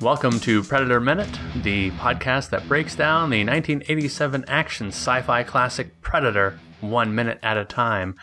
Welcome to Predator Minute, the podcast that breaks down the 1987 action sci-fi classic Predator 1 minute at a time.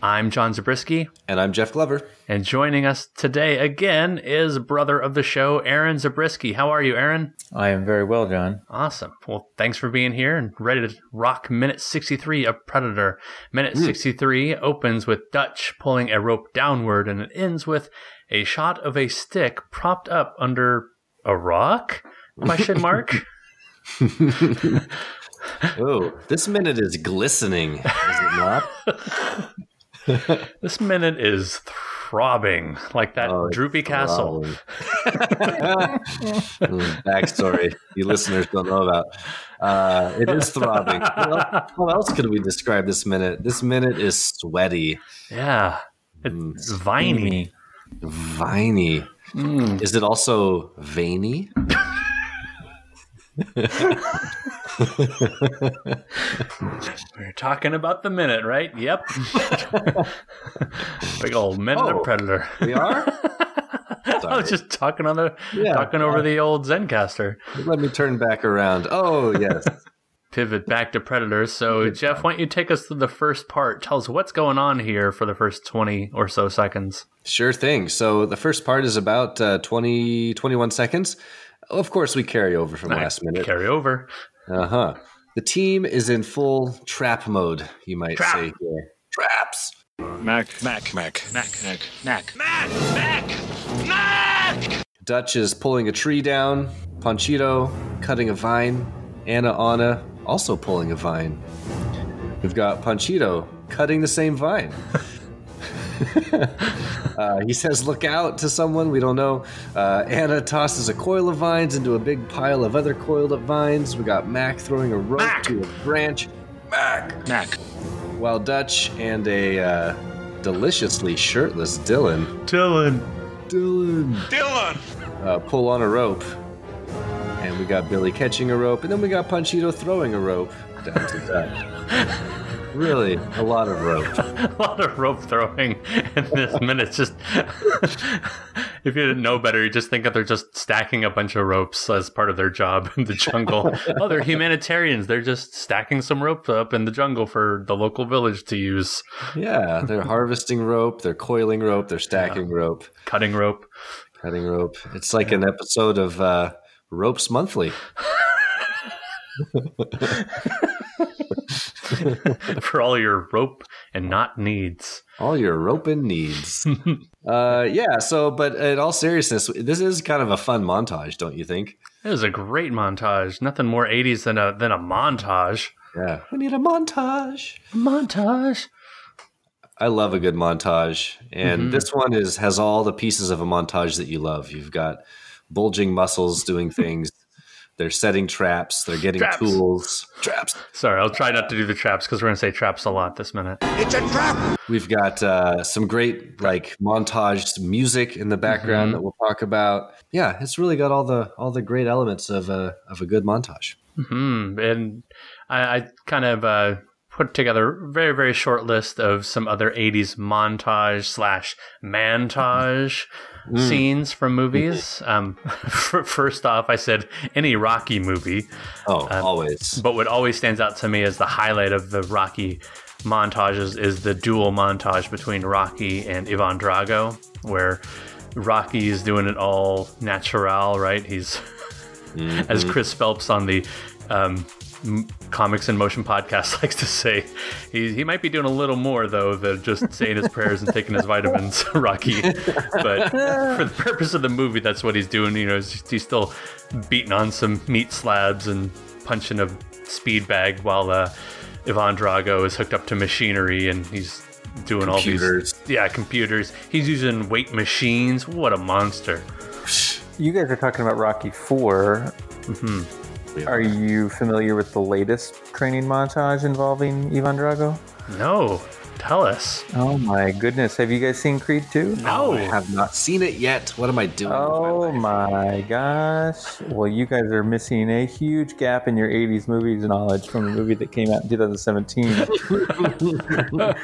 I'm John Zabriskie. And I'm Jeff Glover. And joining us today again is brother of the show, Aaron Zabriskie. How are you, Aaron? I am very well, John. Awesome. Well, thanks for being here and ready to rock minute 63 of Predator. Minute 63 opens with Dutch pulling a rope downward, and it ends with a shot of a stick propped up under a rock? Question mark. Oh, this minute is glistening, is it not? This minute is throbbing like that droopy castle. Backstory you listeners don't know about. It is throbbing. How else could we describe this minute? This minute is sweaty. Yeah. It's viney. Viney. Is it also veiny? We're talking about the minute, right? Yep. Big old minute of Predator. We are? I was just talking over the old Zencaster. Let me turn back around. Oh, yes. Pivot back to Predator. So, Jeff, why don't you take us through the first part? Tell us what's going on here for the first 20 or so seconds. Sure thing. So the first part is about 21 seconds. Of course, we carry over from last minute. Carry over. Uh-huh. The team is in full trap mode, you might say here. Traps. Mac. Dutch is pulling a tree down. Panchito cutting a vine. Anna also pulling a vine. We've got Panchito cutting the same vine. He says, look out to someone. We don't know. Anna tosses a coil of vines into a big pile of other coiled up vines. We got Mac throwing a rope to a branch. Mac. While Dutch and a deliciously shirtless Dillon pull on a rope. And we got Billy catching a rope. And then we got Panchito throwing a rope down to Dutch. Really, a lot of rope. A lot of rope throwing in this minute. Just if you didn't know better, you just think that they're just stacking a bunch of ropes as part of their job in the jungle. Oh, they're humanitarians. They're just stacking some rope up in the jungle for the local village to use. Yeah, they're harvesting rope, they're coiling rope, they're stacking rope. Cutting rope. It's like an episode of Ropes Monthly. For all your rope and knot needs. All your rope and needs. But in all seriousness, this is kind of a fun montage, don't you think? It was a great montage. Nothing more 80s than a montage. Yeah. We need a montage. I love a good montage. And this one has all the pieces of a montage that you love. You've got bulging muscles doing things. They're setting traps. They're getting tools. Traps. Sorry, I'll try not to do the traps because we're going to say traps a lot this minute. It's a trap! We've got some great montaged music in the background that we'll talk about. Yeah, it's really got all the great elements of a good montage. And I kind of put together a very, very short list of some other 80s montage/mantage scenes from movies. First off, I said any Rocky movie. Oh, always. But what always stands out to me as the highlight of the Rocky montages is the dual montage between Rocky and Ivan Drago, where Rocky is doing it all natural, right? He's, as Chris Phelps on the Comics in Motion podcast likes to say, he might be doing a little more though than just saying his prayers and taking his vitamins, Rocky. But for the purpose of the movie, that's what he's doing. You know, he's still beating on some meat slabs and punching a speed bag while Ivan Drago is hooked up to machinery and he's doing computers. All these computers. He's using weight machines. What a monster! You guys are talking about Rocky 4. Are you familiar with the latest training montage involving Ivan Drago? No. Tell us. Oh my goodness. Have you guys seen Creed 2? No. I have not seen it yet. What am I doing? Oh my gosh. Well, you guys are missing a huge gap in your 80s movies knowledge from a movie that came out in 2017.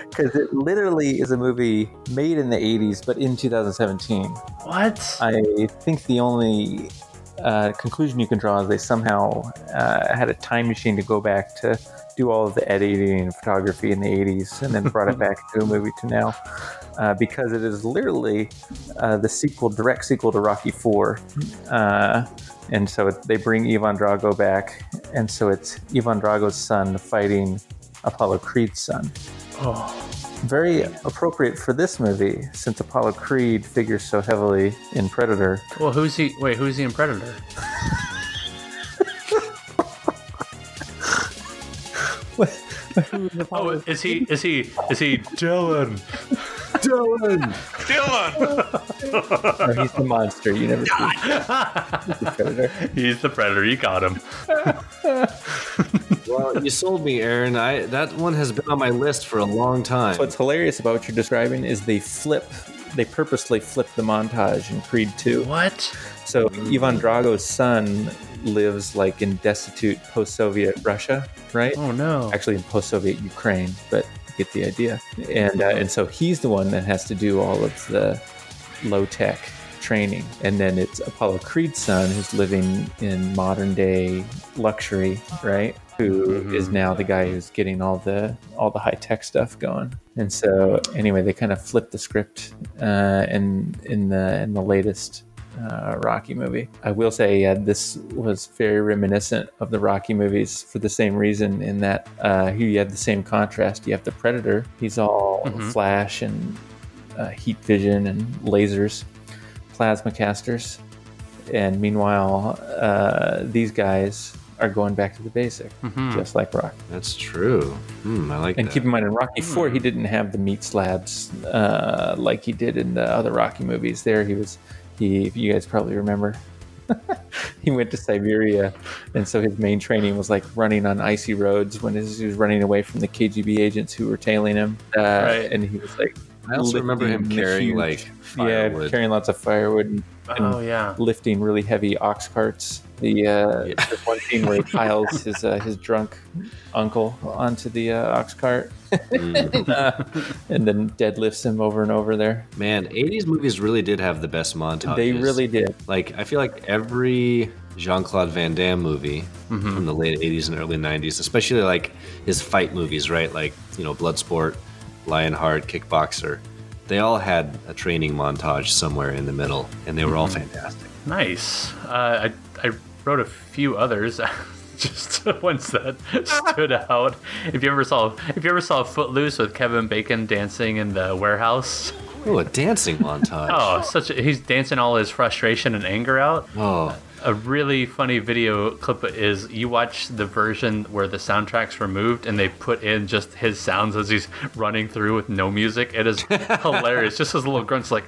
Because it literally is a movie made in the 80s, but in 2017. What? I think the only conclusion you can draw is they somehow had a time machine to go back to do all of the editing and photography in the 80s and then brought it back to a movie to now. Because it is literally the direct sequel to Rocky IV. And so they bring Ivan Drago back. And so it's Ivan Drago's son fighting Apollo Creed's son. Oh. Very appropriate for this movie, since Apollo Creed figures so heavily in Predator. Well, who's he in Predator? Oh, is he Dillon? Dillon! No, he's the monster. You never see. He's the Predator. He's the Predator. You got him. Well, you sold me, Aaron. That one has been on my list for a long time. What's hilarious about what you're describing is they purposely flip the montage in Creed 2. What? So Ivan Drago's son lives like in destitute post-Soviet Russia, right? Oh no! Actually, in post-Soviet Ukraine, but you get the idea. And so he's the one that has to do all of the low-tech training, and then it's Apollo Creed's son who's living in modern-day luxury, right? Who is now the guy who's getting all the high-tech stuff going. And so anyway, they kind of flipped the script in the latest Rocky movie. I will say this was very reminiscent of the Rocky movies for the same reason, in that here you have the same contrast. You have the Predator. He's all flash and heat vision and lasers, plasma casters. And meanwhile, these guys are going back to the basic, just like Rocky. That's true. I like that. And keep in mind, in Rocky IV, he didn't have the meat slabs like he did in the other Rocky movies. There, if you guys probably remember, he went to Siberia, and so his main training was like running on icy roads when he was running away from the KGB agents who were tailing him. Right. And he was like, I also remember him carrying like firewood. carrying lots of firewood and lifting really heavy ox carts. There's one scene where he piles his drunk uncle onto the ox cart and then deadlifts him over and over there. Man, 80s movies really did have the best montages. They really did. Like, I feel like every Jean-Claude Van Damme movie from the late 80s and early 90s, especially like his fight movies, right? Like, Bloodsport, Lionheart, Kickboxer. They all had a training montage somewhere in the middle, and they were all fantastic. Nice. I wrote a few others, just ones that stood out. If you ever saw Footloose with Kevin Bacon dancing in the warehouse. Oh, a dancing montage. Oh, he's dancing all his frustration and anger out. Oh. A really funny video clip is you watch the version where the soundtrack's removed and they put in just his sounds as he's running through with no music. It is hilarious. Just his little grunts like,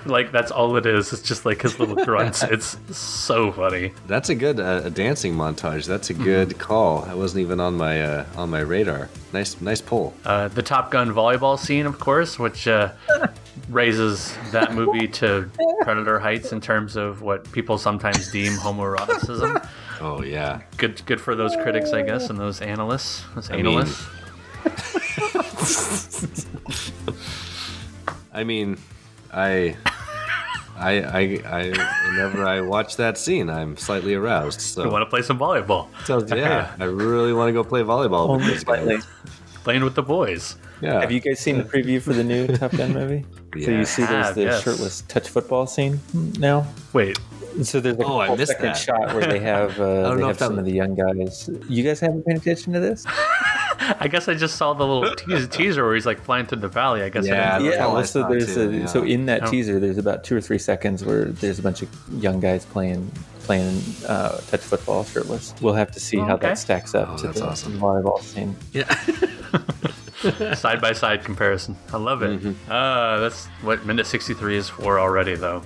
like that's all it is. It's just like his little grunts. It's so funny. That's a good a dancing montage. That's a good call. That wasn't even on my radar. Nice pull. The Top Gun volleyball scene, of course, which raises that movie to Predator heights in terms of what people sometimes deem homoeroticism. Oh yeah, good for those critics, I guess, and those analysts, Whenever I watch that scene, I'm slightly aroused. So I want to play some volleyball. So yeah, I really want to go play volleyball. Only slightly. Playing with the boys. Yeah. Have you guys seen the preview for the new Top Gun movie? Yeah. So you see there's the shirtless touch football scene now? Wait. So there's like a 4-second shot where they have some of the young guys. You guys haven't paid attention to this? I guess I just saw the little teaser where he's like flying through the valley. I guess. So in that teaser, there's about 2 or 3 seconds where there's a bunch of young guys playing touch football shirtless. We'll have to see how that stacks up to the volleyball scene. Yeah. Side by side comparison. I love it. That's what minute 63 is for already, though.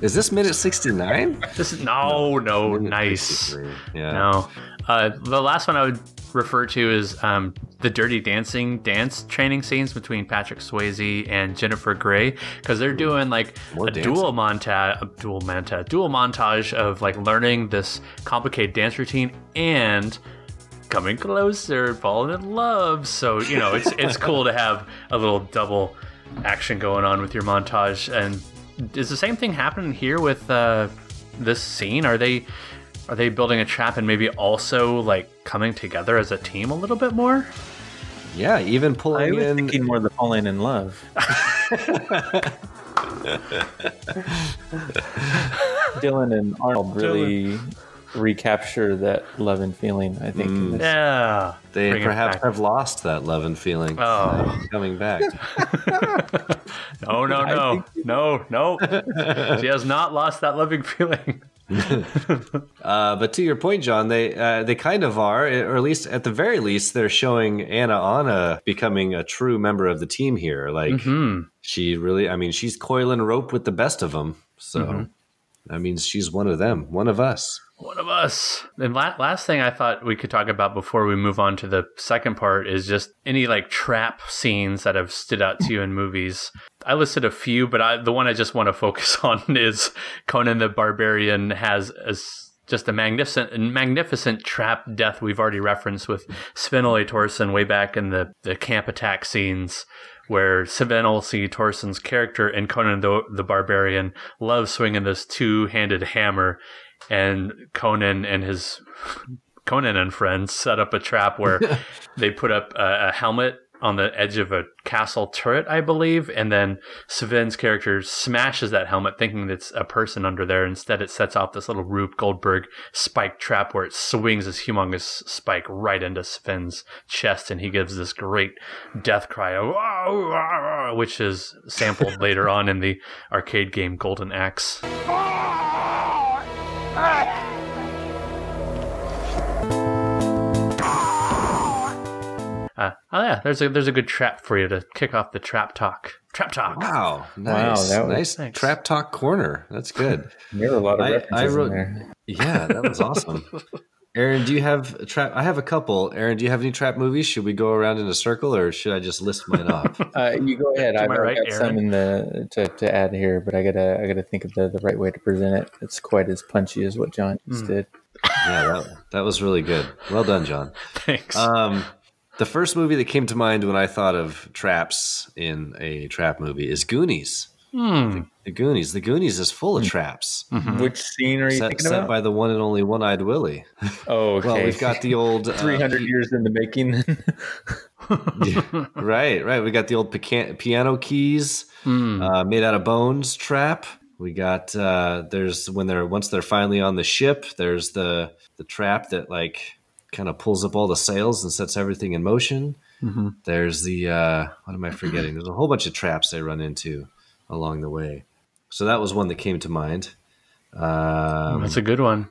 Is this minute 69? This is no nice. 63. Yeah. No. The last one I would refer to is the Dirty Dancing dance training scenes between Patrick Swayze and Jennifer Grey, because they're doing like dual montage of like learning this complicated dance routine and coming closer, falling in love. So it's cool to have a little double action going on with your montage, and is the same thing happening here with this scene? Are they building a trap and maybe also like coming together as a team a little bit more? Yeah, even pulling in. Thinking more the falling in love. Dillon and Arnold really recapture that love and feeling, I think. In this. Yeah. They perhaps have lost that love and feeling. Oh. Coming back. No. She has not lost that loving feeling. But to your point, John, they kind of are, or at least at the very least, they're showing Anna becoming a true member of the team here. Like she really, I mean, she's coiling rope with the best of them. So that means she's one of them, one of us. One of us. And last thing I thought we could talk about before we move on to the second part is just any like trap scenes that have stood out to you in movies. I listed a few, but the one I just want to focus on is Conan the Barbarian has just a magnificent trap death we've already referenced with Sven Ole Thorsen way back in the camp attack scenes, where Sven Ole Thorsen's character in Conan the Barbarian loves swinging this two-handed hammer, and Conan and friends set up a trap where they put up a helmet on the edge of a castle turret, I believe, and then Sven's character smashes that helmet thinking it's a person under there. Instead, it sets off this little Rube Goldberg spike trap where it swings this humongous spike right into Sven's chest, and he gives this great death cry, which is sampled later on in the arcade game Golden Axe. There's a good trap for you to kick off the trap talk. Trap talk. Wow, nice, wow, nice trap talk corner. That's good. There were a lot of references in there. Yeah, that was awesome. Aaron, do you have a trap? I have a couple. Aaron, do you have any trap movies? Should we go around in a circle, or should I just list mine off? You go ahead. I've got some in to add here, but I gotta think of the right way to present it. It's quite as punchy as what John just did. Yeah, that was really good. Well done, John. Thanks. The first movie that came to mind when I thought of traps in a trap movie is Goonies. The Goonies. The Goonies is full of traps. Which scene are you thinking about? Set by the one and only One-Eyed Willie. Oh, okay. Well, we've got the old 300 years in the making. Right. We got the old piano keys made out of bones trap. We got there's once they're finally on the ship. There's the trap that like kind of pulls up all the sails and sets everything in motion. There's the what am I forgetting? There's a whole bunch of traps they run into along the way. So that was one that came to mind. That's a good one.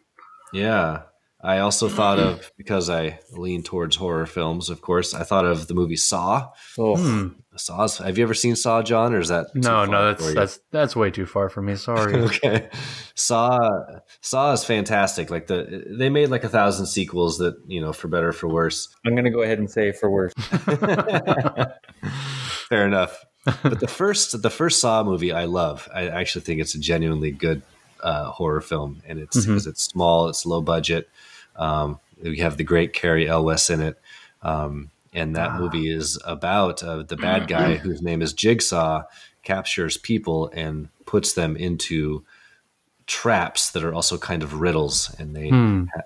Yeah. I also thought of, because I lean towards horror films, of course, I thought of the movie Saw. Saws. Have you ever seen Saw, John, or is that no? That's way too far for me. Sorry. Okay. Saw is fantastic. Like they made like 1,000 sequels that, for better or for worse. I'm gonna go ahead and say for worse. Fair enough. But the first Saw movie I love. I actually think it's a genuinely good horror film, and it's because it's small, it's low budget. We have the great Carrie Elwes in it. And that movie is about the bad guy whose name is Jigsaw captures people and puts them into traps that are also kind of riddles, and they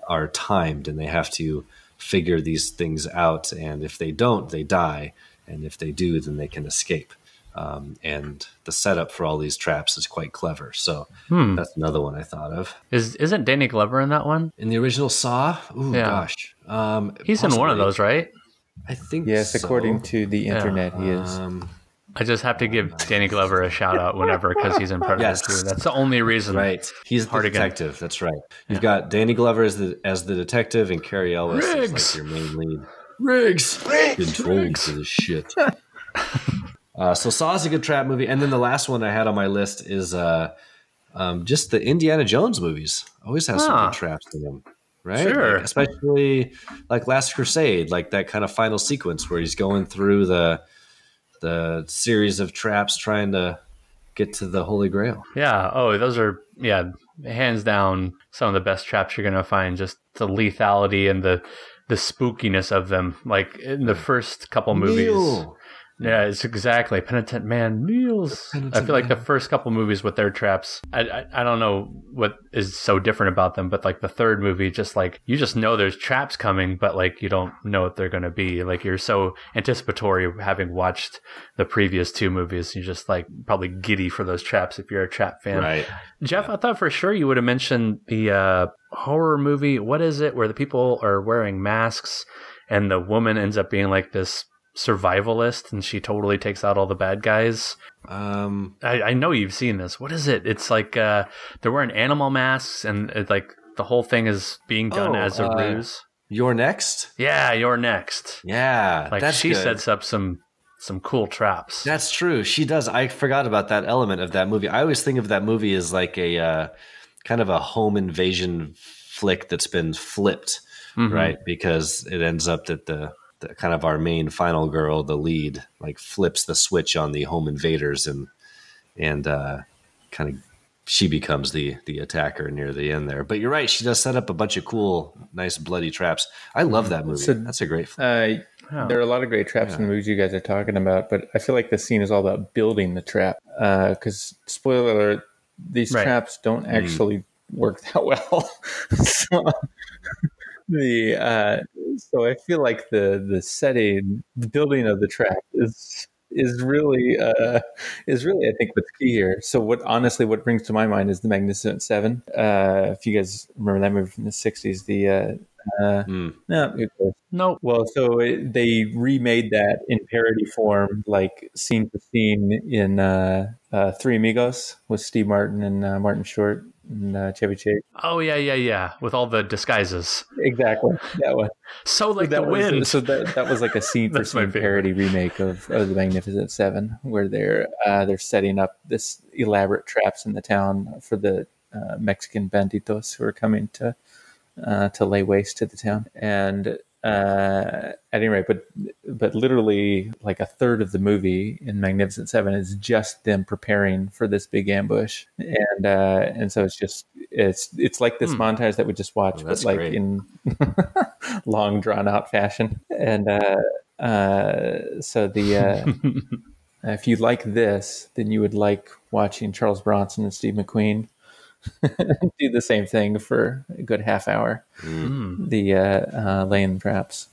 are timed, and they have to figure these things out. And if they don't, they die. And if they do, then they can escape. And the setup for all these traps is quite clever. So that's another one I thought of. Isn't Danny Glover in that one? In the original Saw? Ooh, gosh. He's possibly in one of those, right? I think yes, according to the internet, he is. I just have to give Danny Glover a shout out whenever, because he's in Predator 2. That's the only reason. Right. He's the detective. That's right. You've got Danny Glover as the detective, and Carrie Elwes is like your main lead. Riggs! Been told for this shit. So Saw is a good trap movie. And then the last one I had on my list is just the Indiana Jones movies. Always have some good traps in them. Right? Sure. Like, especially like Last Crusade, like that kind of final sequence where he's going through the series of traps trying to get to the Holy Grail. Yeah. Oh, those are, hands down some of the best traps you're going to find. Just the lethality and the spookiness of them. Like in the first couple movies. Yeah, it's exactly Penitent Man Meals. I feel like the first couple movies with their traps, I don't know what is so different about them, but like the third movie, just like you just know there's traps coming, but like you don't know what they're going to be. Like you're so anticipatory having watched the previous two movies. You're just like probably giddy for those traps if you're a trap fan. Right. Jeff, I thought for sure you would have mentioned the horror movie. What is it where the people are wearing masks and the woman ends up being like this survivalist and she totally takes out all the bad guys? I know you've seen this. What is it? It's like they're wearing animal masks and it's like the whole thing is being done as a ruse. You're Next? Yeah, You're Next. Yeah, like that's she good. sets up some cool traps. That's true. She does. I forgot about that element of that movie. I always think of that movie as like a kind of a home invasion flick that's been flipped, right? Because it ends up that the kind of our main final girl, the lead, like flips the switch on the home invaders and kind of she becomes the attacker near the end there. But you're right. She does set up a bunch of cool, nice bloody traps. I love that movie. So, that's a great film. There are a lot of great traps in the movies you guys are talking about, but I feel like the scene is all about building the trap. Because, spoiler alert, these traps don't actually work that well. So I feel like the setting, the building of the trap is really I think what's key here. So what brings to my mind is the Magnificent Seven. If you guys remember that movie from the 60s, no. Well, so they remade that in parody form, like scene for scene in Three Amigos with Steve Martin and Martin Short and Chevy Chase. Oh yeah, with all the disguises. Exactly, that one. So like the wind. So that was like a scene for scene parody remake of the Magnificent Seven, where they're setting up this elaborate traps in the town for the Mexican banditos who are coming to lay waste to the town. And at any rate, but literally like a third of the movie in Magnificent Seven is just them preparing for this big ambush, and so it's like this montage that we just watched, but like great. In long drawn out fashion. And so the if you like this, then you would like watching Charles Bronson and Steve McQueen do the same thing for a good half hour. The laying traps.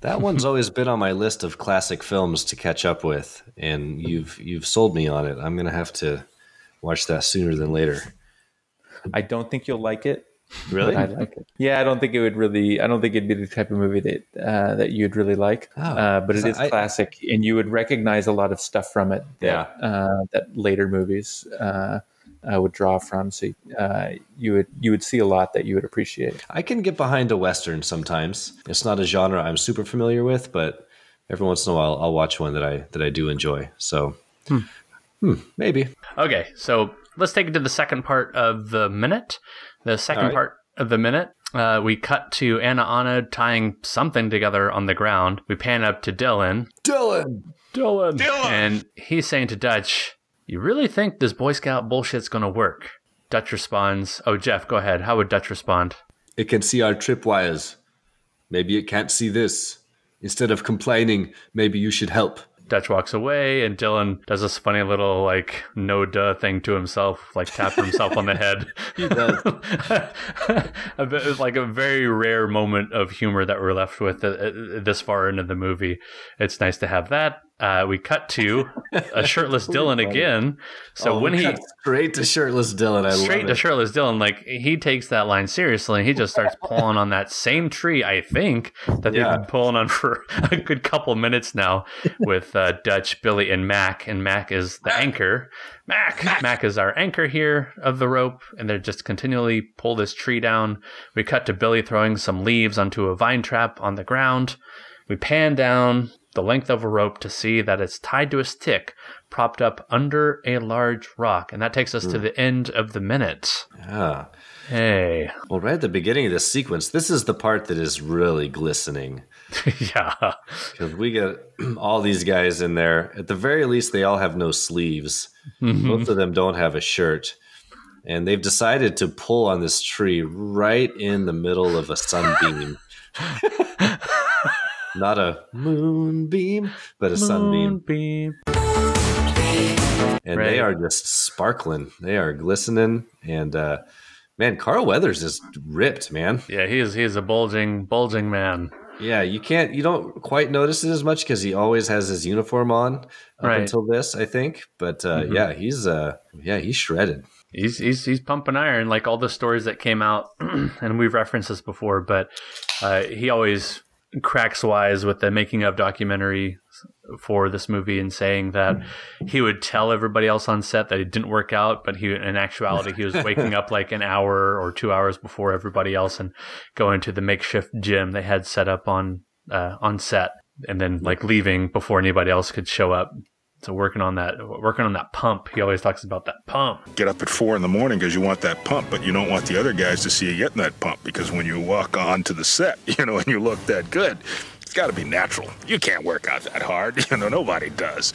That one's always been on my list of classic films to catch up with, and you've sold me on it. I'm gonna have to watch that sooner than later. I don't think you'll like it. Really? I like it. Yeah, I don't think it'd be the type of movie that you'd really like. But it is classic, and you would recognize a lot of stuff from it that later movies would draw from. So you would see a lot that you would appreciate. I can get behind a Western sometimes. It's not a genre I'm super familiar with, but every once in a while I'll watch one that I do enjoy. So maybe. Okay, so let's take it to the second part of the minute. The second part of the minute, we cut to Anna tying something together on the ground. We pan up to Dillon. Dillon! And he's saying to Dutch, "You really think this Boy Scout bullshit's going to work?" Dutch responds, oh, Jeff, go ahead. How would Dutch respond? "It can see our tripwires. Maybe it can't see this. Instead of complaining, maybe you should help." Dutch walks away, and Dillon does this funny little, like, no-duh thing to himself, like tapping himself on the head. He does. It's like a very rare moment of humor that we're left with this far into the movie. It's nice to have that. We cut to a shirtless Dillon again. So when he straight to shirtless Dillon, straight to shirtless Dillon, like he takes that line seriously, and he just starts pulling on that same tree. I think that they've been pulling on for a good couple minutes now with Dutch, Billy, and Mac. And Mac is the anchor. Mac is our anchor here of the rope, and they're just continually pull this tree down. We cut to Billy throwing some leaves onto a vine trap on the ground. We pan down the length of a rope to see that it's tied to a stick propped up under a large rock. And that takes us to the end of the minute. Yeah. Hey. Well, right at the beginning of this sequence, this is the part that is really glistening. Yeah. Because we get all these guys in there. At the very least, they all have no sleeves. Most of them don't have a shirt. And they've decided to pull on this tree right in the middle of a sunbeam. Not a moonbeam, but a sunbeam. Moonbeam. And they are just sparkling. They are glistening. And man, Carl Weathers is ripped, man. Yeah, he is a bulging man. Yeah, you don't quite notice it as much because he always has his uniform on up until this, I think. But yeah, he's shredded. He's pumping iron, like all the stories that came out, and we've referenced this before, but he always cracks wise with the making of documentary for this movie and saying that he would tell everybody else on set that it didn't work out, but in actuality he was waking up like an hour or 2 hours before everybody else and going to the makeshift gym they had set up on set, and then like leaving before anybody else could show up. So working on that pump. He always talks about that pump. Get up at 4 a.m. because you want that pump, but you don't want the other guys to see you getting that pump, because when you walk onto the set, and you look that good, it's got to be natural. You can't work out that hard. Nobody does.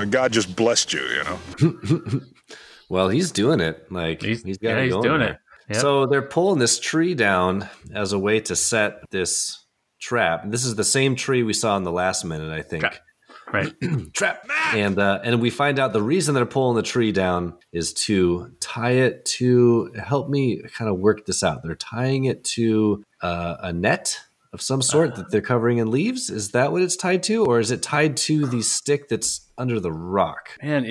God just blessed you. Well, he's doing it. Like he's got it going doing there. it. Yep. So they're pulling this tree down as a way to set this trap. This is the same tree we saw in the last minute, I think. Okay. Right. Trap. And we find out the reason they're pulling the tree down is to tie it to, help me kind of work this out. They're tying it to a net of some sort that they're covering in leaves. Is that what it's tied to? Or is it tied to the stick that's under the rock? Man,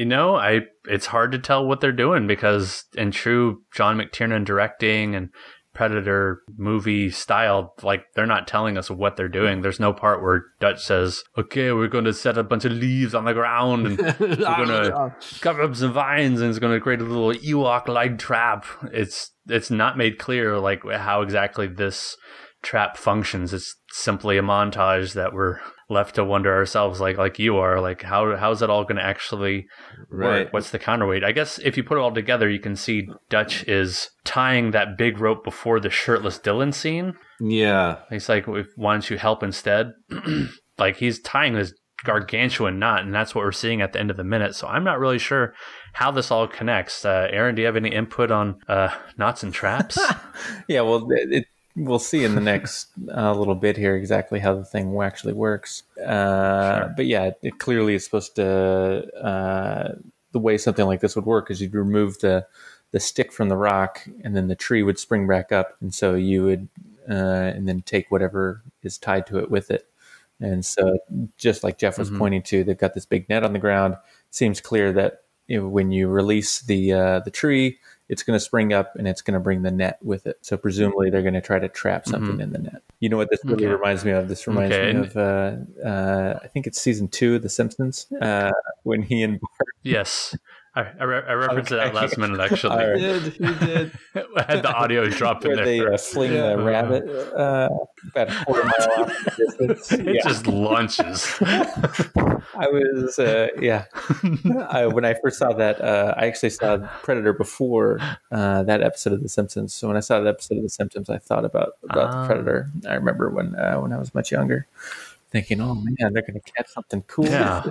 it's hard to tell what they're doing, because in true John McTiernan directing and Predator movie style, like, they're not telling us what they're doing. There's no part where Dutch says, okay, we're going to set a bunch of leaves on the ground and we're going to cover up some vines and it's going to create a little Ewok-like trap. It's not made clear like how exactly this trap functions. It's simply a montage that we're left to wonder ourselves, like you are, like how's it all going to actually work? What's the counterweight? I guess if you put it all together, you can see Dutch is tying that big rope before the shirtless Dillon scene. Yeah, he's like, why don't you help instead? Like, he's tying this gargantuan knot, and that's what we're seeing at the end of the minute. So I'm not really sure how this all connects. Aaron, do you have any input on knots and traps? Yeah, well, we'll see in the next little bit here exactly how the thing actually works. Sure. But yeah, it clearly is supposed to, the way something like this would work is you'd remove the stick from the rock, and then the tree would spring back up. And so you would, and then take whatever is tied to it with it. And so just like Jeff was pointing to, they've got this big net on the ground. It seems clear that when you release the tree, it's going to spring up and it's going to bring the net with it. So presumably they're going to try to trap something in the net. You know what this really reminds me of? This reminds me of, I think it's season 2 of The Simpsons, when he and Bart. Yes. I referenced it at last minute, actually. He did. I had the audio drop in where there. They fling the rabbit about a quarter mile off the distance. It just launches. I was, when I first saw that, I actually saw Predator before that episode of The Simpsons. So when I saw that episode of The Simpsons, I thought about the Predator. I remember when I was much younger, thinking, oh man, they're going to catch something cool. Yeah.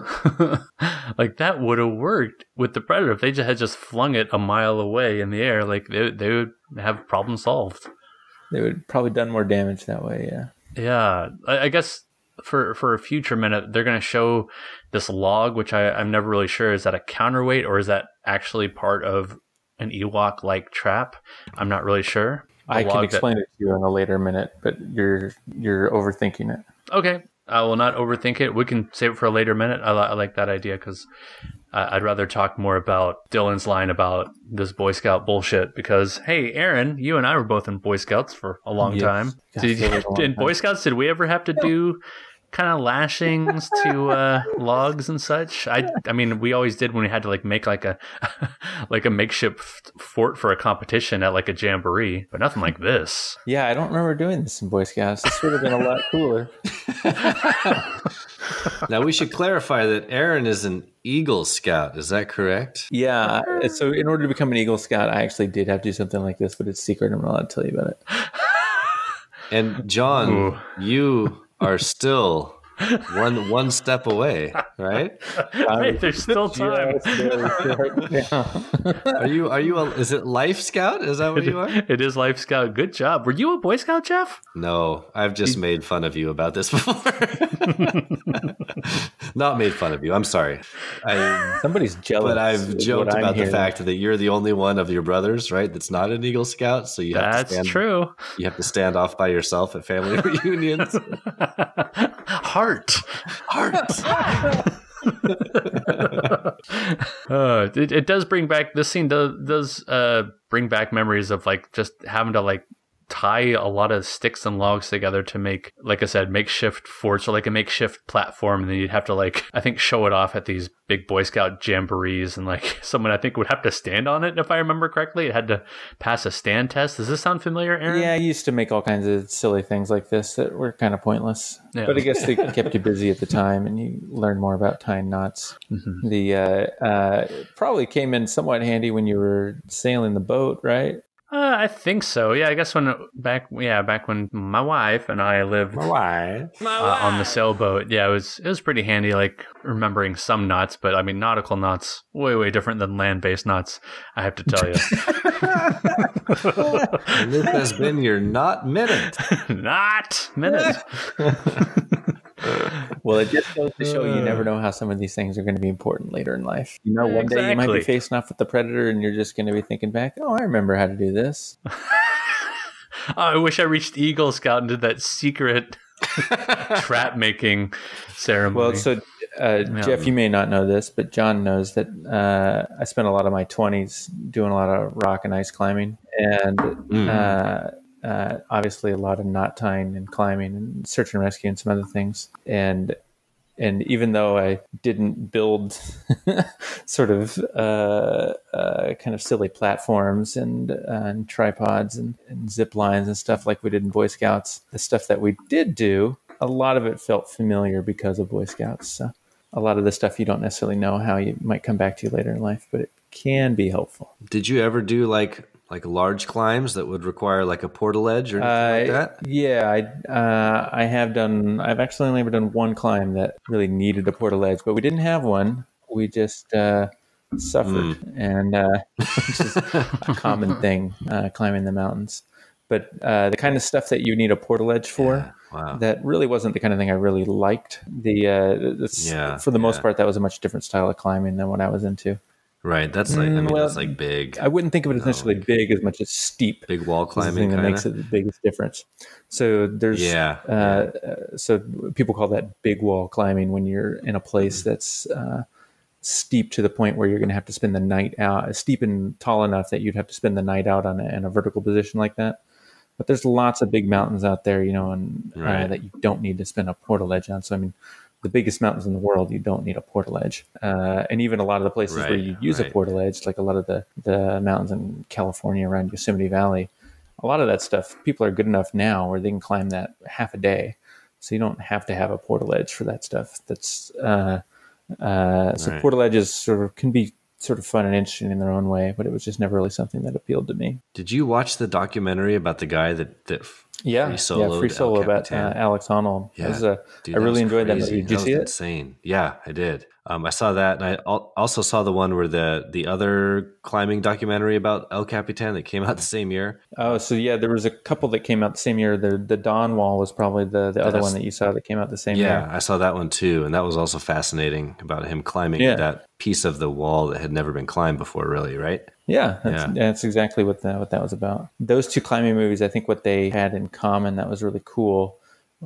Like, that would have worked with the Predator if they had just flung it a mile away in the air. Like, they would have problem solved. They would probably done more damage that way. Yeah. Yeah. I guess for a future minute, they're going to show this log, which I'm never really sure. Is that a counterweight, or is that actually part of an Ewok-like trap? I'm not really sure. I can explain it to you in a later minute, but you're overthinking it. Okay. I will not overthink it. We can save it for a later minute. I like that idea, because I'd rather talk more about Dillon's line about this Boy Scout bullshit, because, hey, Aaron, you and I were both in Boy Scouts for a long time. In Boy Scouts, did we ever have to do kind of lashings to logs and such? I mean, we always did when we had to make like a makeshift fort for a competition at like a jamboree, but nothing like this. Yeah, I don't remember doing this in Boy Scouts. This would have been a lot cooler. Now, we should clarify that Aaron is an Eagle Scout. Is that correct? Yeah. So in order to become an Eagle Scout, I actually did have to do something like this, but it's secret. I'm not allowed to tell you about it. And John, you are still one step away, right? Hey, there's still time. Are you is it Life Scout? Is that what you are? It is Life Scout. Good job. Were you a Boy Scout, Jeff? No, I've just made fun of you about this before. Not made fun of you. I'm sorry. Somebody's jealous. But I've joked about the fact that you're the only one of your brothers, right, that's not an Eagle Scout. So you have to stand, true. You have to stand off by yourself at family reunions. Heart. It does bring back, this scene does bring back memories of like just having to like tie a lot of sticks and logs together to make, like I said, makeshift forts or like a makeshift platform, and then you'd have to like, I think, show it off at these big Boy Scout jamborees, and like someone I think would have to stand on it if I remember correctly. It had to pass a stand test. Does this sound familiar, Aaron? Yeah, I used to make all kinds of silly things like this that were kind of pointless, but I guess they kept you busy at the time, and you learned more about tying knots. Mm-hmm. The probably came in somewhat handy when you were sailing the boat, right? I think so. Yeah, I guess back when my wife and I lived on the sailboat. Yeah, it was pretty handy, like remembering some knots, but I mean, nautical knots, way different than land-based knots, I have to tell you. This has been your Knot Minute. Knot Minute. Well, it just goes to show you never know how some of these things are going to be important later in life. You know, one day you might be facing off with the predator and you're just going to be thinking back, oh, I remember how to do this. I wish I reached Eagle Scout and did that secret trap making ceremony. Well, so Jeff, you may not know this, but John knows that I spent a lot of my 20s doing a lot of rock and ice climbing, and obviously a lot of knot tying and climbing and search and rescue and some other things. And even though I didn't build sort of kind of silly platforms and tripods and zip lines and stuff like we did in Boy Scouts, the stuff that we did do, a lot of it felt familiar because of Boy Scouts. So a lot of the stuff you don't necessarily know how you might come back to later in life, but it can be helpful. Did you ever do like large climbs that would require like a portaledge or anything like that? Yeah, I have done. I've actually only ever done one climb that really needed a portaledge, but we didn't have one. We just suffered, and which is a common thing climbing the mountains. But the kind of stuff that you need a portaledge for, that really wasn't the kind of thing I really liked. For the most part, that was a much different style of climbing than what I was into. Right, that's like that's like big. I wouldn't think of it as necessarily big as much as steep. Big wall climbing, the thing that makes it the biggest difference. So there's so people call that big wall climbing when you're in a place that's steep to the point where you're going to have to spend the night out, steep and tall enough that you'd have to spend the night out in a vertical position like that. But there's lots of big mountains out there, and that you don't need to spend a portaledge on. So I mean, the biggest mountains in the world, you don't need a portaledge. And even a lot of the places where you use a portaledge, like a lot of the mountains in California around Yosemite Valley, a lot of that stuff, people are good enough now where they can climb that half a day. So you don't have to have a portaledge for that stuff. That's so portaledges can be sort of fun and interesting in their own way, but it was just never really something that appealed to me. Did you watch the documentary about the guy that free solo about Alex Honnold? Yeah, I really enjoyed that movie. Did you see it? Insane. Yeah, I did. I saw that, and I also saw the one where the other climbing documentary about El Capitan that came out the same year. Oh, so yeah, there was a couple that came out the same year. The Dawn Wall was probably the other one that you saw that came out the same year. Yeah, I saw that one too, and that was also fascinating about him climbing that piece of the wall that had never been climbed before, really, right? Yeah, that's exactly what that was about. Those two climbing movies, I think what they had in common that was really cool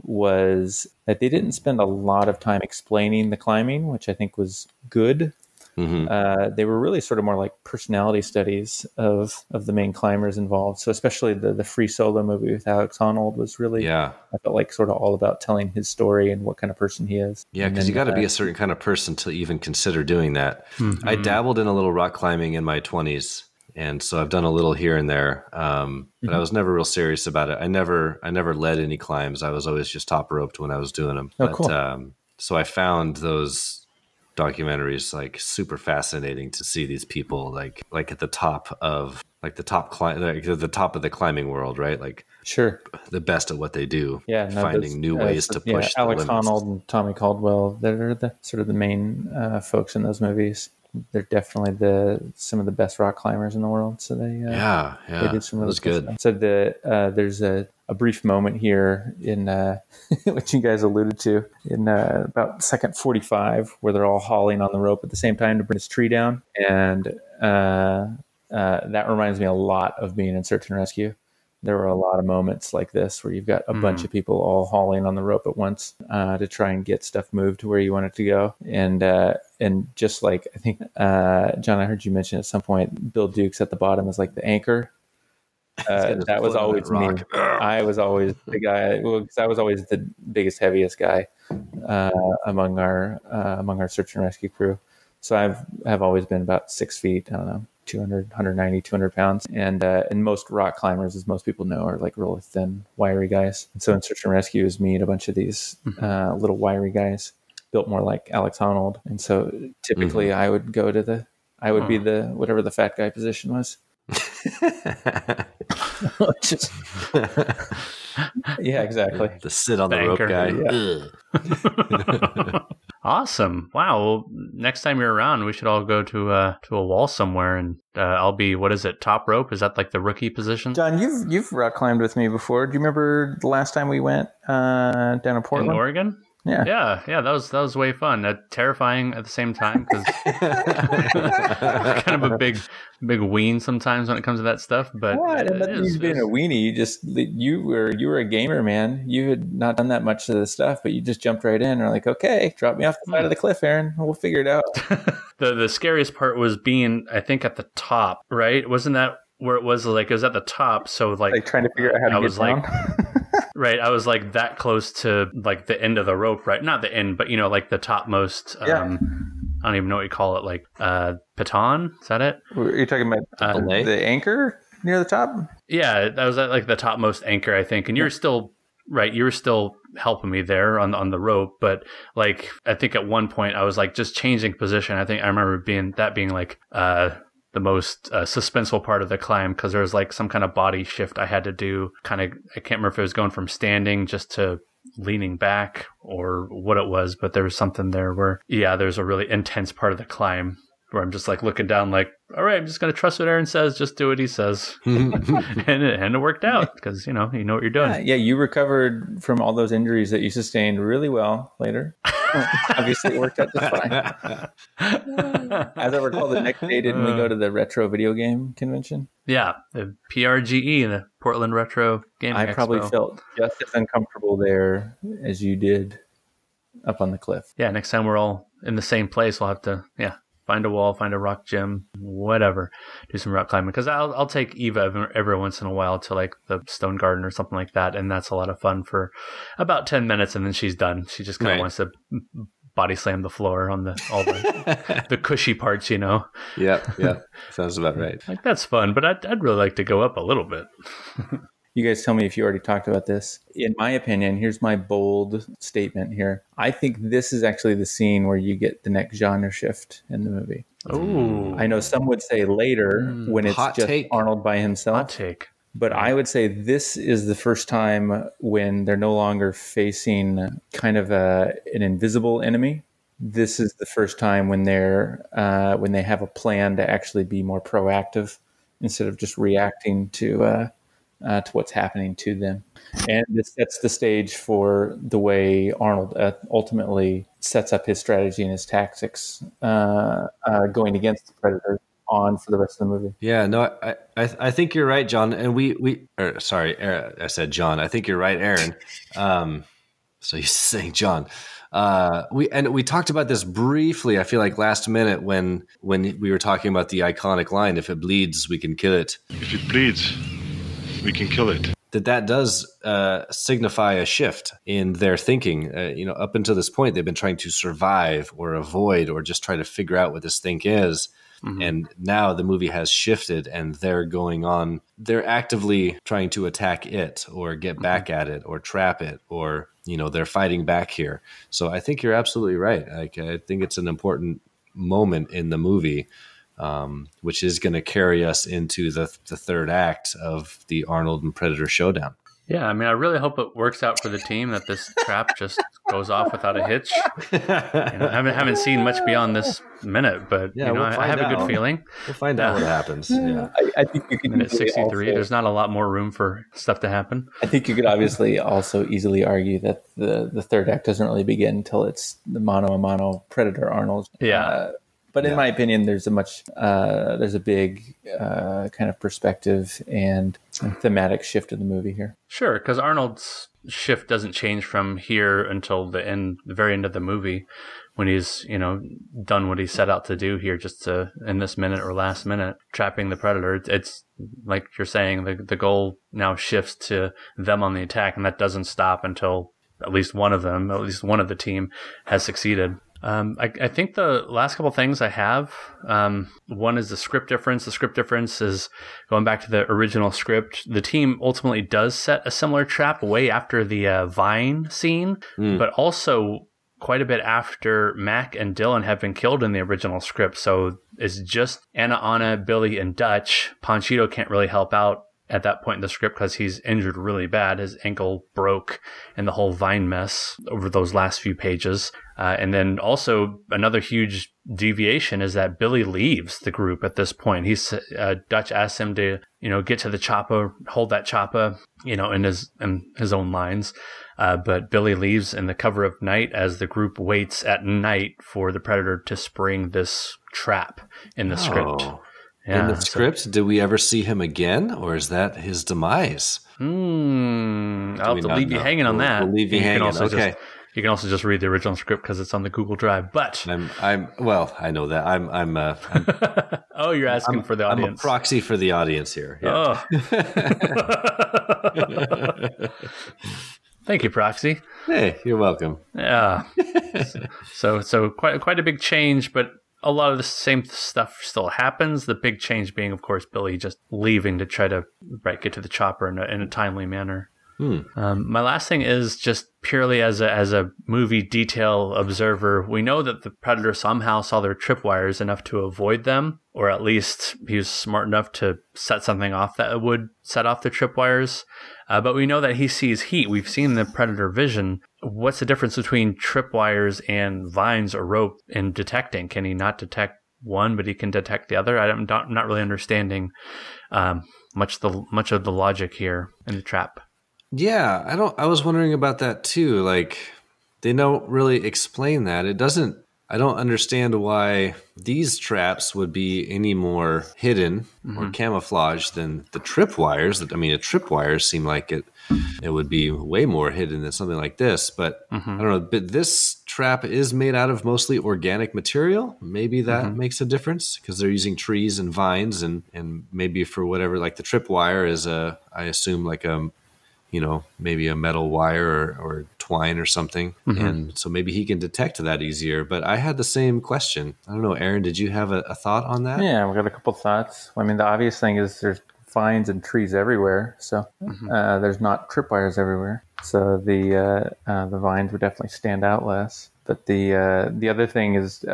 was that they didn't spend a lot of time explaining the climbing, which I think was good. Mm-hmm. They were really sort of more like personality studies of the main climbers involved. So especially the Free Solo movie with Alex Honnold was really, I felt like sort of all about telling his story and what kind of person he is. Yeah, because you got to be a certain kind of person to even consider doing that. Mm-hmm. I dabbled in a little rock climbing in my 20s. And so I've done a little here and there, but I was never real serious about it. I never led any climbs. I was always just top roped when I was doing them. Oh, cool. So I found those documentary is like super fascinating to see these people like at the top of the top of the climbing world, right? Like sure, the best at what they do. Yeah, finding new ways to push. Alex the limits. Honnold and Tommy Caldwell, they're the sort of the main folks in those movies. They're definitely some of the best rock climbers in the world. So they did some really good stuff. So there's a brief moment here in which you guys alluded to in about second 45 where they're all hauling on the rope at the same time to bring this tree down, and that reminds me a lot of being in search and rescue. There were a lot of moments like this where you've got a bunch of people all hauling on the rope at once to try and get stuff moved to where you want it to go. And just like, I think, John, I heard you mention at some point, Bill Dukes at the bottom is like the anchor. That was always me. I was always the guy, because I was always the biggest, heaviest guy among our search and rescue crew. So I've always been about 6 feet, I don't know, 200, 190, 200 pounds. And most rock climbers, as most people know, are like really thin, wiry guys. And so in search and rescue is me and a bunch of these little wiry guys built more like Alex Honnold. And so typically I would go to be the, whatever the fat guy position was. Yeah, exactly. The sit on the rope guy. Yeah. Awesome! Wow. Well, next time you're around, we should all go to a wall somewhere, and I'll be, what is it, top rope? Is that like the rookie position? John, you've rock climbed with me before. Do you remember the last time we went down to Portland, in Oregon? Yeah. That was way fun. Terrifying at the same time because kind of a big ween sometimes when it comes to that stuff. But you've been a weenie. You were a gamer, man. You had not done that much of the stuff, but you just jumped right in. Or like, okay, drop me off the side of the cliff, Aaron. We'll figure it out. The scariest part was being, I think, at the top. Right? Wasn't that where it was? Like it was at the top. So like trying to figure out how to get down. Right, I was like that close to like the end of the rope, right? Not the end, but like the topmost. I don't even know what you call it, like piton. Is that it? Are you talking about the anchor near the top? Yeah, that was at like the topmost anchor, I think. And you're still right. You were still helping me there on the rope, but like I think at one point I was like just changing position. I think I remember being like the most suspenseful part of the climb because there was like some kind of body shift I had to do. I can't remember if it was going from standing just to leaning back or what it was, but there was something there where, there's a really intense part of the climb where I'm just like looking down like, all right, I'm just going to trust what Aaron says. Just do what he says. and it worked out because, you know what you're doing. Yeah, you recovered from all those injuries that you sustained really well later. Obviously, it worked out just fine. As I recall, the next day, didn't we go to the retro video game convention? Yeah, the PRGE, the Portland Retro Gaming Expo. Probably felt just as uncomfortable there as you did up on the cliff. Yeah, next time we're all in the same place, we'll have to, find a wall, find a rock gym, whatever, do some rock climbing. Because I'll take Eva every once in a while to like the Stone Garden or something like that, and that's a lot of fun for about 10 minutes, and then she's done. She just kind of wants to body slam the floor on all the cushy parts, Yeah. Sounds about right. Like that's fun, but I'd really like to go up a little bit. You guys tell me if you already talked about this. In my opinion, here's my bold statement here. I think this is actually the scene where you get the next genre shift in the movie. Oh, I know some would say later when it's just take. Arnold by himself. Hot take. But I would say this is the first time when they're no longer facing kind of an invisible enemy. This is the first time when when they have a plan to actually be more proactive instead of just reacting to what's happening to them. And this sets the stage for the way Arnold ultimately sets up his strategy and his tactics going against the Predator on for the rest of the movie. Yeah, no, I think you're right, John. And I said John. I think you're right, Aaron. So you're saying John. We talked about this briefly, I feel like last minute when we were talking about the iconic line, if it bleeds, we can kill it. If it bleeds, we can kill it. that does signify a shift in their thinking. Up until this point, they've been trying to survive or avoid or just try to figure out what this thing is. Mm-hmm. And now the movie has shifted and they're actively trying to attack it or get back at it or trap it or, they're fighting back here. So I think you're absolutely right. Like, I think it's an important moment in the movie, which is going to carry us into the third act of the Arnold and Predator showdown. Yeah, I mean, I really hope it works out for the team, that this trap just goes off without a hitch. I haven't seen much beyond this minute, but I have a good feeling. We'll find out what happens. Yeah, I think you can. Minute 63. There's not a lot more room for stuff to happen. I think you could obviously also easily argue that the third act doesn't really begin until it's the mano a mano Predator Arnold. Yeah. But in my opinion, there's a big kind of perspective and thematic shift in the movie here. Sure, because Arnold's shift doesn't change from here until the very end of the movie, when he's done what he set out to do here, just to in this minute or last minute, trapping the Predator. It's like you're saying, the goal now shifts to them on the attack, and that doesn't stop until at least one of the team has succeeded. I think the last couple things I have, one is the script difference. The script difference is going back to the original script. The team ultimately does set a similar trap way after the vine scene, but also quite a bit after Mac and Dillon have been killed in the original script. So it's just Anna, Billy, and Dutch. Panchito can't really help out at that point in the script because he's injured really bad. His ankle broke in the whole vine mess over those last few pages. And then also another huge deviation is that Billy leaves the group at this point. Dutch asks him to, get to the chopper, hold that chopper, in his own lines. But Billy leaves in the cover of night as the group waits at night for the Predator to spring this trap in the script. Yeah, in the script, did we ever see him again, or is that his demise? I'll have to leave you hanging on that. We'll leave you hanging. Okay. You can also just read the original script because it's on the Google Drive. But I know that. I'm oh, you're asking for the audience. I'm a proxy for the audience here. Yeah. Oh. Thank you, Proxy. Hey, you're welcome. Yeah. So quite a big change, but a lot of the same stuff still happens. The big change being, of course, Billy just leaving to try to get to the chopper in a timely manner. My last thing is just purely as a movie detail observer. We know that the Predator somehow saw their tripwires enough to avoid them, or at least he was smart enough to set something off that would set off the tripwires. But we know that he sees heat. We've seen the Predator vision. What's the difference between tripwires and vines or rope in detecting? Can he not detect one, but he can detect the other? I'm not really understanding much of the logic here in the trap. Yeah, I was wondering about that too. Like, they don't really explain that. I don't understand why these traps would be any more hidden or camouflaged than the tripwires. I mean, the tripwires seem like it would be way more hidden than something like this. But I don't know. But this trap is made out of mostly organic material. Maybe that makes a difference because they're using trees and vines, and maybe for whatever, like the tripwire is I assume like maybe a metal wire or twine or something. And so maybe he can detect that easier. But I had the same question. I don't know, Aaron, did you have a thought on that? Yeah, we got a couple thoughts. I mean, the obvious thing is there's vines and trees everywhere. So there's not tripwires everywhere. So the vines would definitely stand out less. But the other thing is,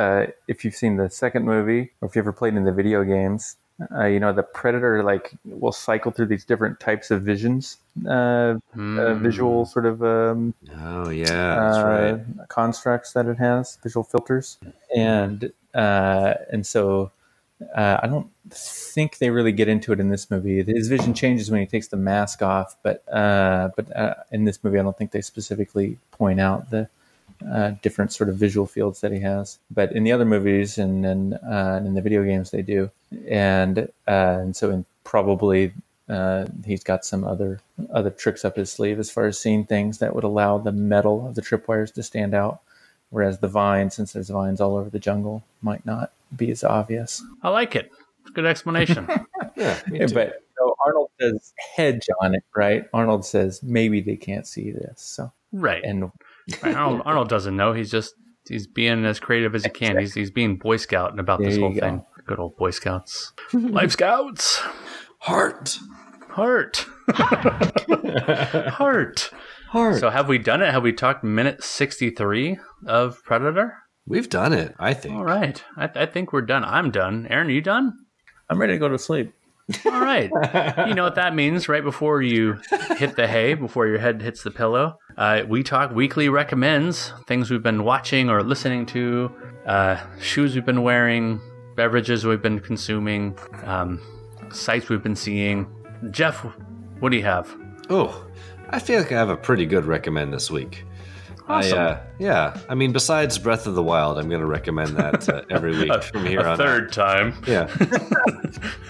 if you've seen the second movie, or if you ever played in the video games, the Predator will cycle through these different types of visions, visual sort of that's right, constructs that it has, visual filters, and so I don't think they really get into it in this movie. His vision changes when he takes the mask off, but in this movie, I don't think they specifically point out the different sort of visual fields that he has. But in the other movies and in the video games, they do. And so probably he's got some other tricks up his sleeve as far as seeing things that would allow the metal of the tripwires to stand out, whereas the vines, since there's vines all over the jungle, might not be as obvious. I like it. It's a good explanation. Yeah, me too. But so Arnold says hedge on it, right? Arnold says maybe they can't see this. So right. And Arnold doesn't know. He's being as creative as he can. He's being Boy Scout about this whole thing. Good old Boy Scouts. Life Scouts. Heart. Heart. So have we done it? Have we talked minute 63 of Predator? We've done it, I think. All right. I think we're done. I'm done. Aaron, are you done? I'm ready to go to sleep. All right. You know what that means, right before you hit the hay, before your head hits the pillow. We Talk Weekly recommends things we've been watching or listening to, shoes we've been wearing, beverages we've been consuming, sites we've been seeing. Jeff, what do you have? Oh, I feel like I have a pretty good recommend this week. Awesome. I mean, besides Breath of the Wild, I'm going to recommend that every week from here on. Third time. Yeah.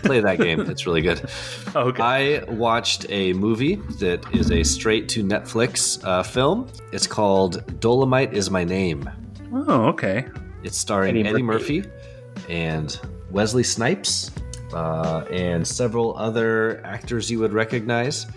Play that game. It's really good. Okay. I watched a movie that is a straight to Netflix film. It's called Dolomite Is My Name. Oh, okay. It's starring Eddie Murphy and Wesley Snipes and several other actors you would recognize.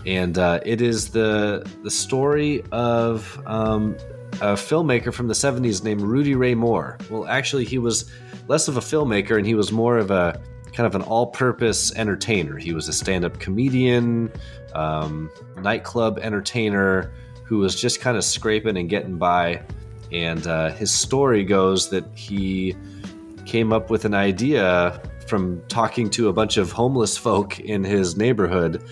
And it is the story of a filmmaker from the 70s named Rudy Ray Moore. Well, actually, he was less of a filmmaker, and he was more of a kind of an all-purpose entertainer. He was a stand-up comedian, nightclub entertainer who was just kind of scraping and getting by. And his story goes that he came up with an idea from talking to a bunch of homeless folk in his neighborhood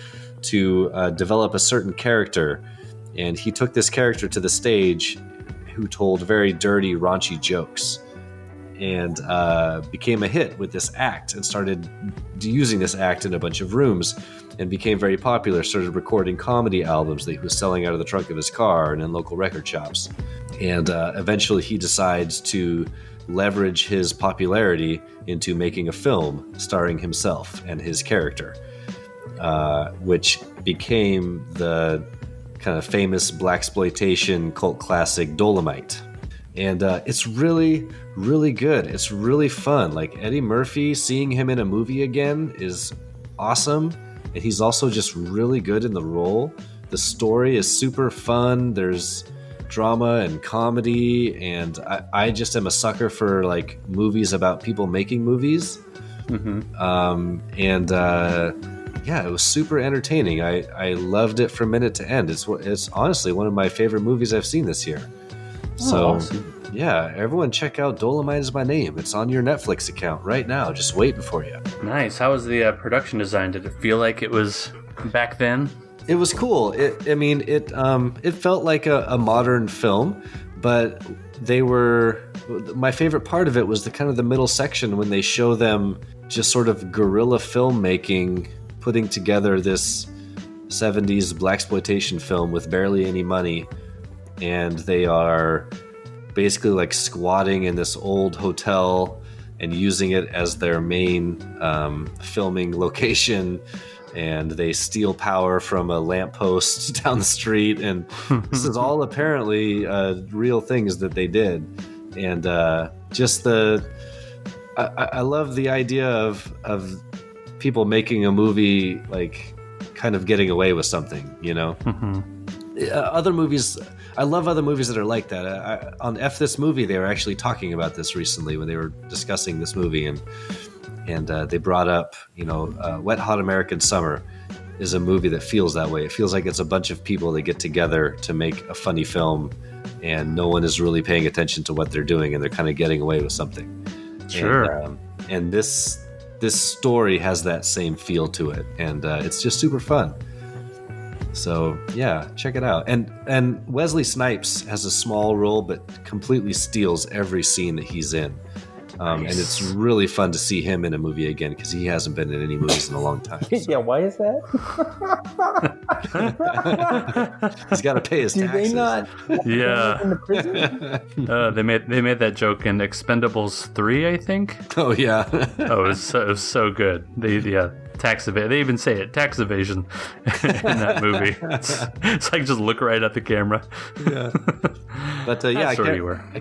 to develop a certain character, and he took this character to the stage who told very dirty, raunchy jokes, and became a hit with this act, and started using this act in a bunch of rooms, and became very popular, started recording comedy albums that he was selling out of the trunk of his car and in local record shops. And eventually he decides to leverage his popularity into making a film starring himself and his character, which became the kind of famous blaxploitation cult classic Dolomite. And it's really, really good. It's really fun. Like, Eddie Murphy, seeing him in a movie again is awesome. And he's also just really good in the role. The story is super fun. There's drama and comedy. And I just am a sucker for, like, movies about people making movies. Yeah, it was super entertaining. I loved it from minute to end. It's honestly one of my favorite movies I've seen this year. So, awesome. Yeah, everyone check out Dolomite Is My Name. It's on your Netflix account right now, just waiting for you. Nice. How was the production design? Did it feel like it was back then? It was cool. It felt like a modern film, but my favorite part of it was the kind of the middle section when they show them just sort of guerrilla filmmaking, putting together this 70s blaxploitation film with barely any money, and they are basically like squatting in this old hotel and using it as their main filming location, and they steal power from a lamppost down the street, and this is all apparently real things that they did. And just I love the idea of people making a movie, like, kind of getting away with something, you know? Other movies, I love other movies that are like that. On F This Movie, they were actually talking about this recently when they were discussing this movie, and they brought up, Wet Hot American Summer is a movie that feels that way. It feels like it's a bunch of people that get together to make a funny film, and no one is really paying attention to what they're doing, and they're kind of getting away with something. Sure. And this story has that same feel to it, and it's just super fun. So yeah, check it out. And Wesley Snipes has a small role, but completely steals every scene that he's in. Nice. And it's really fun to see him in a movie again, because he hasn't been in any movies in a long time. So. Yeah, why is that? He's got to pay his taxes. Do they not? Yeah. In the prison? They made that joke in Expendables 3, I think. Oh yeah. It was so good. Tax evasion. They even say it, tax evasion, in that movie. It's like just look right at the camera. Yeah. But I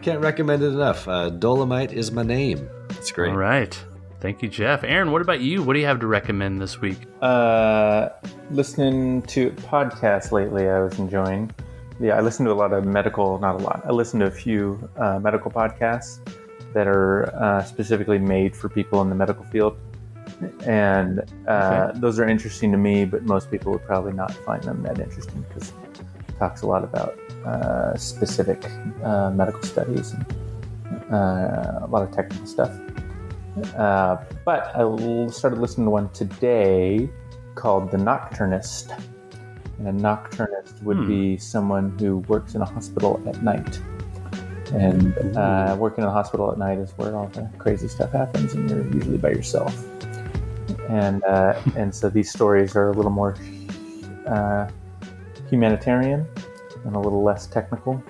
can't recommend it enough. Dolomite Is My Name. It's great. All right. Thank you, Jeff. Aaron, what about you? What do you have to recommend this week? Listening to podcasts lately, I was enjoying. Yeah, I listen to a lot of medical, not a lot. I listen to a few medical podcasts that are specifically made for people in the medical field. And those are interesting to me, but most people would probably not find them that interesting because it talks a lot about specific medical studies and a lot of technical stuff. But I started listening to one today called The Nocturnist. And a nocturnist would be someone who works in a hospital at night. And working in a hospital at night is where all the crazy stuff happens, and you're usually by yourself. And so these stories are a little more humanitarian and a little less technical.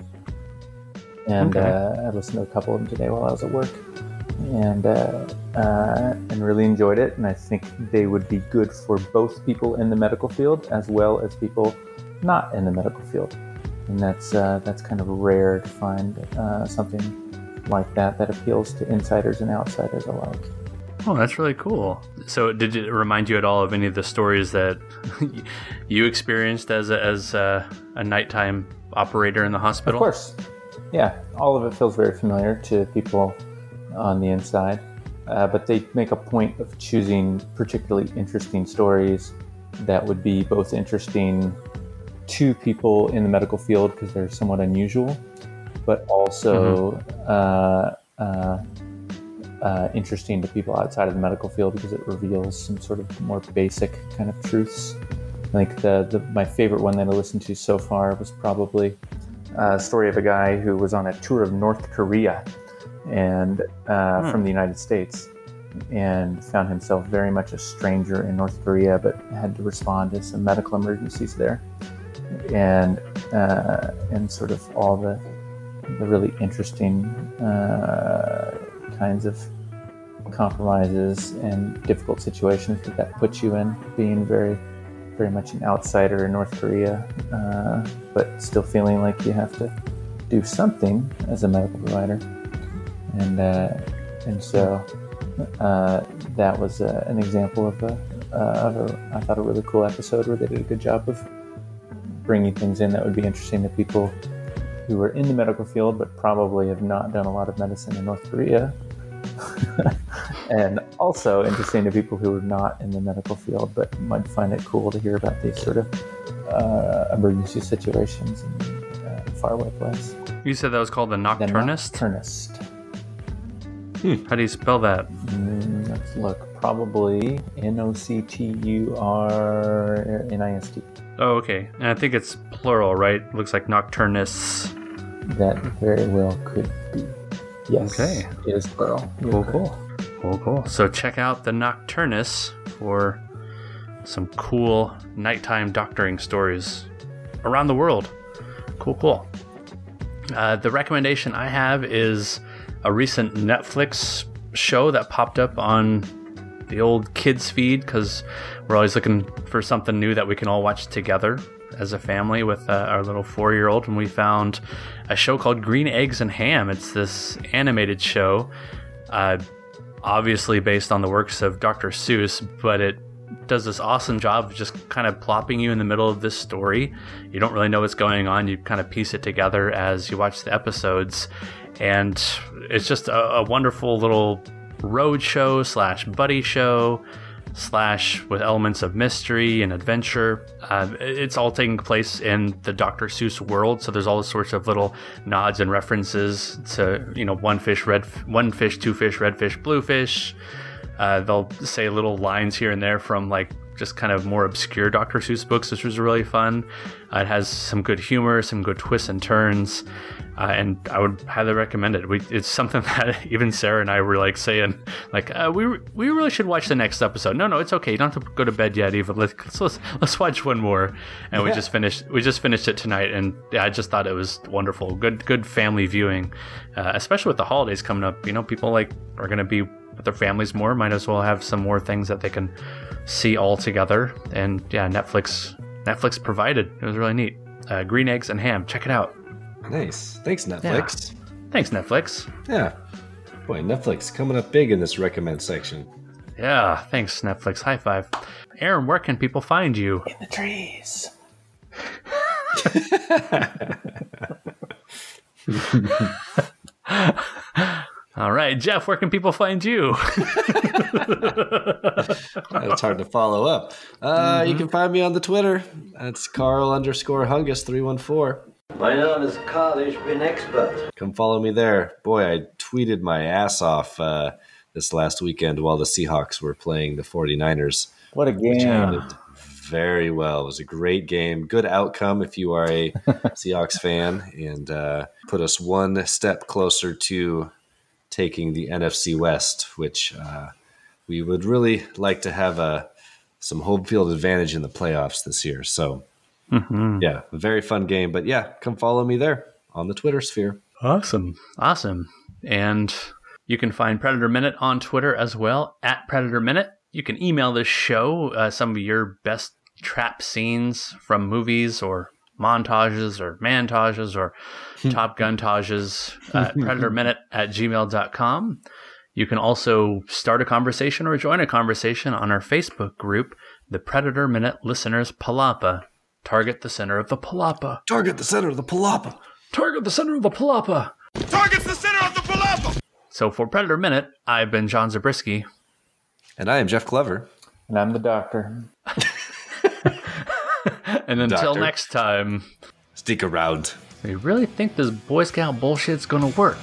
And I listened to a couple of them today while I was at work, and really enjoyed it. And I think they would be good for both people in the medical field as well as people not in the medical field. And that's kind of rare to find something like that appeals to insiders and outsiders alike. Oh, that's really cool. So did it remind you at all of any of the stories that you experienced as a nighttime operator in the hospital? Of course. Yeah, all of it feels very familiar to people on the inside. But they make a point of choosing particularly interesting stories that would be both interesting to people in the medical field because they're somewhat unusual, but also interesting to people outside of the medical field because it reveals some sort of more basic kind of truths. Like my favorite one that I listened to so far was probably a story of a guy who was on a tour of North Korea and from the United States, and found himself very much a stranger in North Korea, but had to respond to some medical emergencies there, and sort of all the really interesting kinds of compromises and difficult situations that puts you in, being very, very much an outsider in North Korea, but still feeling like you have to do something as a medical provider. And so that was an example of I thought a really cool episode where they did a good job of bringing things in that would be interesting to people who are in the medical field but probably have not done a lot of medicine in North Korea. And also interesting to people who are not in the medical field but might find it cool to hear about these sort of emergency situations in faraway place. You said that was called The Nocturnist? The Nocturnist. How do you spell that? Let's look. Probably Nocturnist. Oh, okay. And I think it's plural, right? It looks like nocturnists. That very well could be. Yes. Okay. It is plural. Cool. So check out The Nocturnist for some cool nighttime doctoring stories around the world. Cool. The recommendation I have is a recent Netflix show that popped up on the old kids feed because we're always looking for something new that we can all watch together as a family with our little 4-year-old, and we found a show called Green Eggs and Ham. It's this animated show, obviously based on the works of Dr. Seuss, but it does this awesome job of just kind of plopping you in the middle of this story. You don't really know what's going on. You kind of piece it together as you watch the episodes, and it's just a wonderful little road show / buddy show / with elements of mystery and adventure. It's all taking place in the Dr. Seuss world, so there's all sorts of little nods and references to, one fish, two fish, red fish, blue fish. They'll say little lines here and there from just kind of more obscure Dr. Seuss books, which was really fun. It has some good humor, some good twists and turns, and I would highly recommend it. It's something that even Sarah and I were saying, we really should watch the next episode. No, it's okay. You don't have to go to bed yet. Even let's watch one more. And we just finished it tonight, and I just thought it was wonderful. Good family viewing, especially with the holidays coming up. People are going to be with their families more. Might as well have some more things that they can see all together. And yeah, Netflix provided. It was really neat. Green Eggs and Ham. Check it out. Nice. Thanks, Netflix. Yeah. Thanks, Netflix. Yeah. Boy, Netflix coming up big in this recommend section. Yeah, thanks, Netflix. High five. Aaron, where can people find you? In the trees. All right, Jeff, where can people find you? It's hard to follow up. You can find me on the Twitter. That's Carl_Hungus314. My name is Carl Expert. Come follow me there. Boy, I tweeted my ass off this last weekend while the Seahawks were playing the 49ers. What a Which game. ended very well. It was a great game. Good outcome if you are a Seahawks fan, and put us one step closer to taking the NFC West, which we would really like to have some home field advantage in the playoffs this year. So, yeah, a very fun game. But yeah, come follow me there on the Twitter sphere. Awesome. And you can find Predator Minute on Twitter as well, at Predator Minute. You can email this show some of your best trap scenes from movies or montages or mantages or Top Gun-tages at predatorminute@gmail.com. You can also start a conversation or join a conversation on our Facebook group, the Predator Minute Listeners Palapa. Target the center of the Palapa. Target the center of the Palapa. Target the center of the Palapa. Target's the center of the Palapa! So for Predator Minute, I've been John Zabriskie. And I am Jeff Clever. And I'm the doctor. And until Doctor. next time, Stick around. we really think this Boy Scout bullshit's gonna work.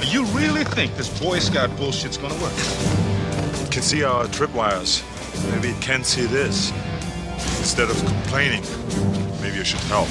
You really think this Boy Scout bullshit's gonna work? It can see our tripwires. Maybe it can see this. Instead of complaining, maybe you should help.